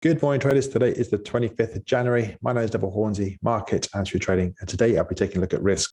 Good morning, traders. Today is the 25th of January. My name is Neville Hornsey, market and trading, and today I'll be taking a look at risk.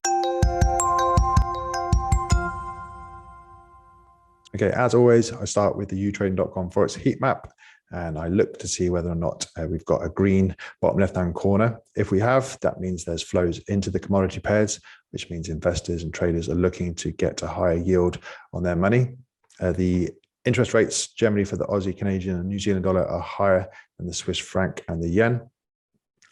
Okay, as always, I start with the YouTrading.com Forex heat map, and I look to see whether or not we've got a green bottom left-hand corner. If we have, that means there's flows into the commodity pairs, which means investors and traders are looking to get a higher yield on their money. The interest rates generally for the Aussie, Canadian, and New Zealand dollar are higher than the Swiss franc and the yen.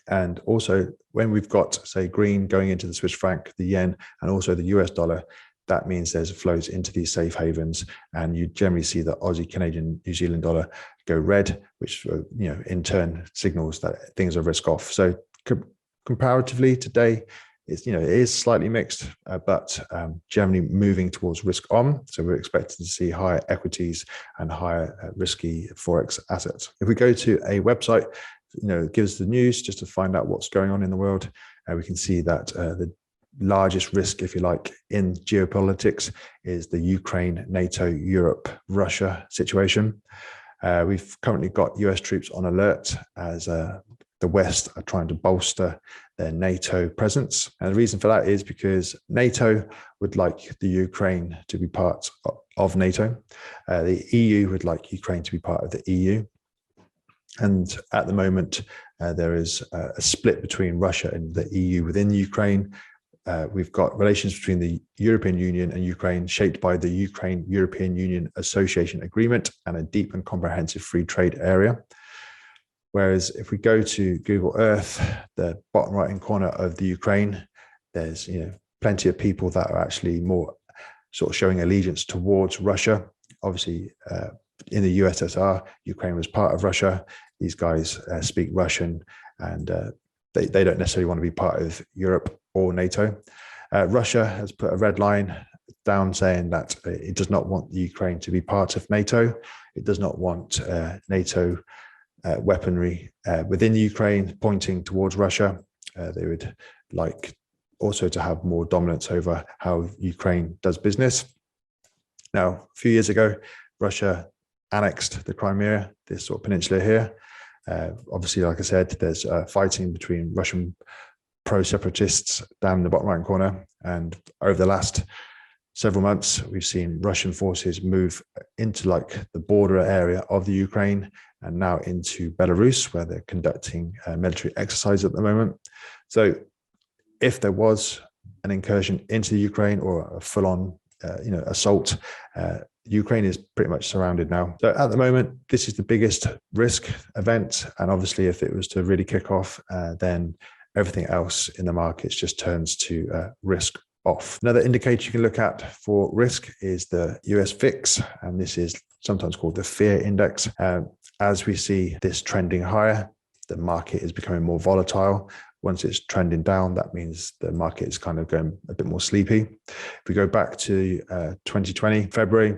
And also, when we've got, say, green going into the Swiss franc, the yen, and also the US dollar, that means there's flows into these safe havens, and you generally see the Aussie, Canadian, New Zealand dollar go red, which in turn signals that things are risk off. So comparatively today, it is slightly mixed, but generally moving towards risk on. So we're expecting to see higher equities and higher risky Forex assets. If we go to a website, it gives the news just to find out what's going on in the world. We can see that the largest risk, if you like, in geopolitics is the Ukraine, NATO, Europe, Russia situation. We've currently got US troops on alert as the West are trying to bolster their NATO presence. And the reason for that is because NATO would like the Ukraine to be part of NATO. The EU would like Ukraine to be part of the EU. And at the moment, there is a split between Russia and the EU within Ukraine. We've got relations between the European Union and Ukraine shaped by the Ukraine-European Union Association Agreement and a deep and comprehensive free trade area. Whereas if we go to Google Earth, the bottom right-hand corner of the Ukraine, there's plenty of people that are actually more sort of showing allegiance towards Russia. Obviously, in the USSR, Ukraine was part of Russia. These guys speak Russian, and they don't necessarily want to be part of Europe or NATO. Russia has put a red line down saying that it does not want the Ukraine to be part of NATO. It does not want NATO weaponry within Ukraine pointing towards Russia. They would like also to have more dominance over how Ukraine does business. Now, a few years ago, Russia annexed the Crimea, this sort of peninsula here. Obviously, like I said, there's fighting between Russian pro-separatists down in the bottom right corner. And over the last several months, we've seen Russian forces move into like the border area of the Ukraine and now into Belarus, where they're conducting military exercise at the moment. So if there was an incursion into the Ukraine or a full-on assault, Ukraine is pretty much surrounded now. So at the moment, this is the biggest risk event. And obviously, if it was to really kick off, then everything else in the markets just turns to risk off. Another indicator you can look at for risk is the US VIX, and this is sometimes called the fear index. As we see this trending higher, the market is becoming more volatile. Once it's trending down, that means the market is kind of going a bit more sleepy. If we go back to 2020, February,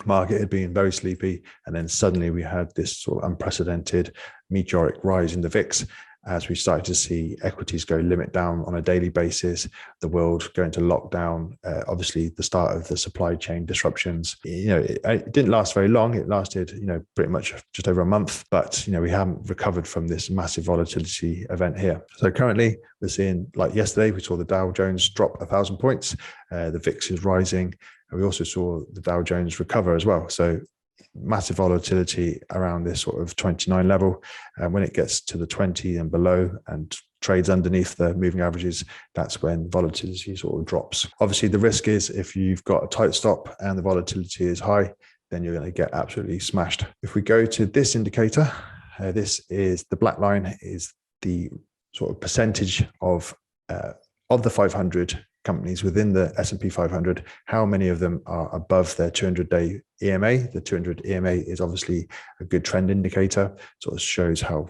market had been very sleepy, and then suddenly we had this sort of unprecedented meteoric rise in the VIX as we started to see equities go limit down on a daily basis, the world go into lockdown, obviously the start of the supply chain disruptions. It didn't last very long. It lasted, pretty much just over a month, but, we haven't recovered from this massive volatility event here. So currently we're seeing, like yesterday, we saw the Dow Jones drop 1,000 points. The VIX is rising. And we also saw the Dow Jones recover as well. So massive volatility around this sort of 29 level. And when it gets to the 20 and below and trades underneath the moving averages, that's when volatility sort of drops. Obviously, the risk is if you've got a tight stop and the volatility is high, then you're going to get absolutely smashed. If we go to this indicator, this is the black line is the sort of percentage of the 500 companies within the S&P 500, how many of them are above their 200-day EMA. The 200 EMA is obviously a good trend indicator, sort of shows how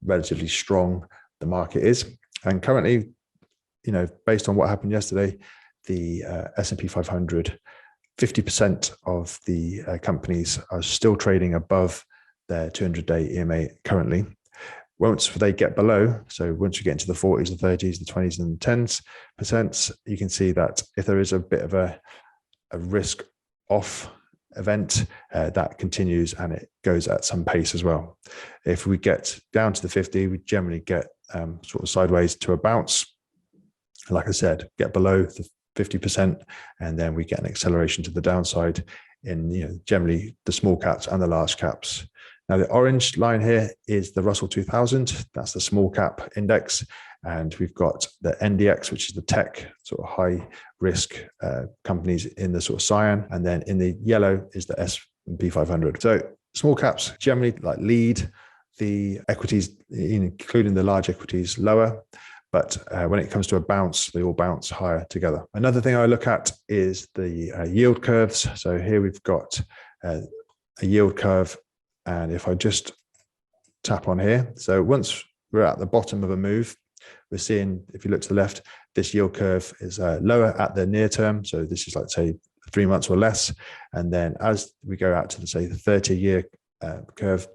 relatively strong the market is. And currently, based on what happened yesterday, the S&P 500, 50% of the companies are still trading above their 200-day EMA currently. Once they get below, so once you get into the 40s, the 30s, the 20s and 10%, you can see that if there is a bit of a risk off event, that continues and it goes at some pace as well. If we get down to the 50, we generally get sort of sideways to a bounce. Like I said, get below the 50%, and then we get an acceleration to the downside in generally the small caps and the large caps. Now, the orange line here is the Russell 2000. That's the small cap index. And we've got the NDX, which is the tech sort of high risk companies in the sort of cyan. And then in the yellow is the S&P 500. So small caps generally like lead the equities, including the large equities, lower. But when it comes to a bounce, they all bounce higher together. Another thing I look at is the yield curves. So here we've got a yield curve. And if I just tap on here, so once we're at the bottom of a move, we're seeing, if you look to the left, this yield curve is lower at the near term. So this is like, say, 3 months or less. And then as we go out to the, say, the 30-year curve,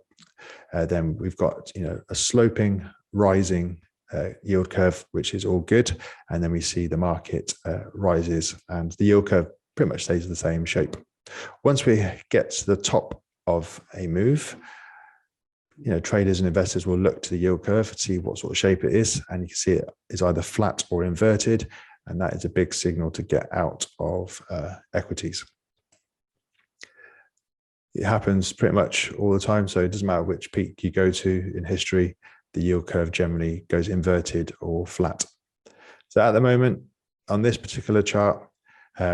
then we've got, a sloping, rising yield curve, which is all good. And then we see the market rises and the yield curve pretty much stays the same shape. Once we get to the top of a move, traders and investors will look to the yield curve to see what sort of shape it is. And you can see it is either flat or inverted. And that is a big signal to get out of equities. It happens pretty much all the time. So it doesn't matter which peak you go to in history, the yield curve generally goes inverted or flat. So at the moment, on this particular chart,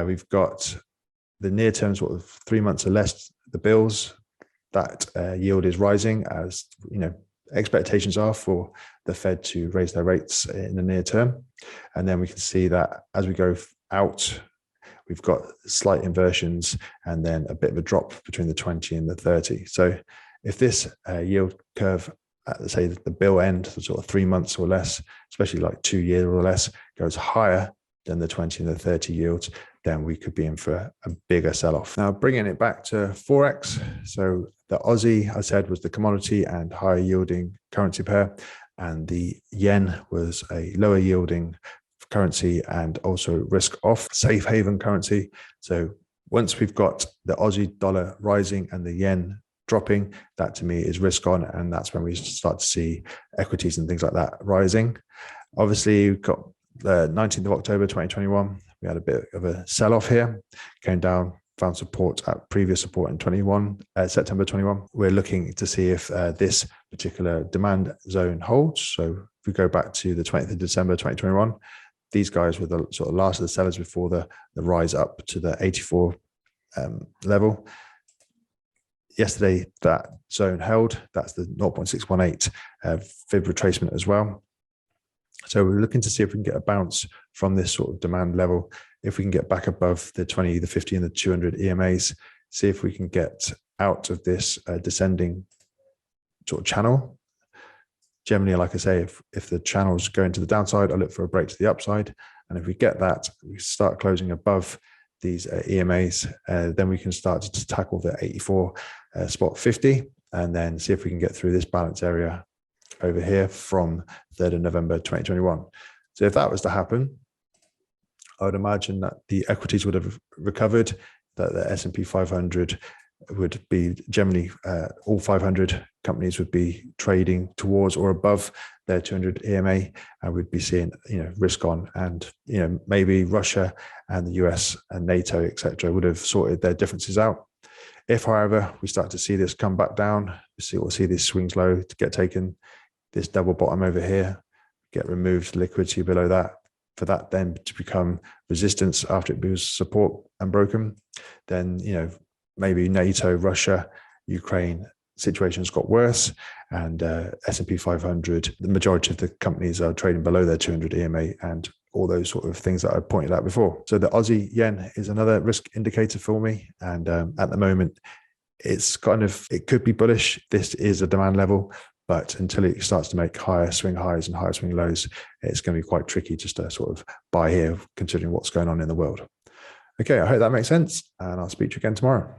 we've got the near term sort of 3 months or less, the bills, that yield is rising as expectations are for the Fed to raise their rates in the near term. And then we can see that as we go out, we've got slight inversions and then a bit of a drop between the 20 and the 30. So if this yield curve at, say, the bill end, the sort of 3 months or less, especially like 2 years or less, goes higher than the 20 and the 30 yields, then we could be in for a bigger sell-off. Now, bringing it back to Forex. So the Aussie, I said, was the commodity and higher yielding currency pair. And the yen was a lower yielding currency and also risk off safe haven currency. So once we've got the Aussie dollar rising and the yen dropping, that to me is risk on. And that's when we start to see equities and things like that rising. Obviously, we've got the 19th of October, 2021. We had a bit of a sell-off here, came down, found support at previous support in September 21. We're looking to see if this particular demand zone holds. So if we go back to the 20th of December, 2021, these guys were the sort of last of the sellers before the rise up to the 84 level. Yesterday, that zone held. That's the 0.618 fib retracement as well. So we're looking to see if we can get a bounce from this sort of demand level. If we can get back above the 20, the 50 and the 200 EMAs, see if we can get out of this descending sort of channel. Generally, like I say, if the channel's going to the downside, I look for a break to the upside. And if we get that, we start closing above these EMAs, then we can start to tackle the 84 spot 50 and then see if we can get through this balance area over here from 3rd of November 2021. So if that was to happen, I would imagine that the equities would have recovered, that the S&P 500 would be generally, all 500 companies would be trading towards or above their 200 EMA, and we'd be seeing, risk on, and, maybe Russia and the US and NATO, etc., would have sorted their differences out. If, however, we start to see this come back down, we'll see these swings low to get taken, this double bottom over here, get removed, liquidity below that, for that then to become resistance after it was support and broken, then, maybe NATO, Russia, Ukraine situations got worse, and S&P 500, the majority of the companies are trading below their 200 EMA and all those sort of things that I pointed out before. So the Aussie yen is another risk indicator for me. And at the moment, it could be bullish. This is a demand level, but until it starts to make higher swing highs and higher swing lows, it's going to be quite tricky just to sort of buy here, considering what's going on in the world. Okay, I hope that makes sense, and I'll speak to you again tomorrow.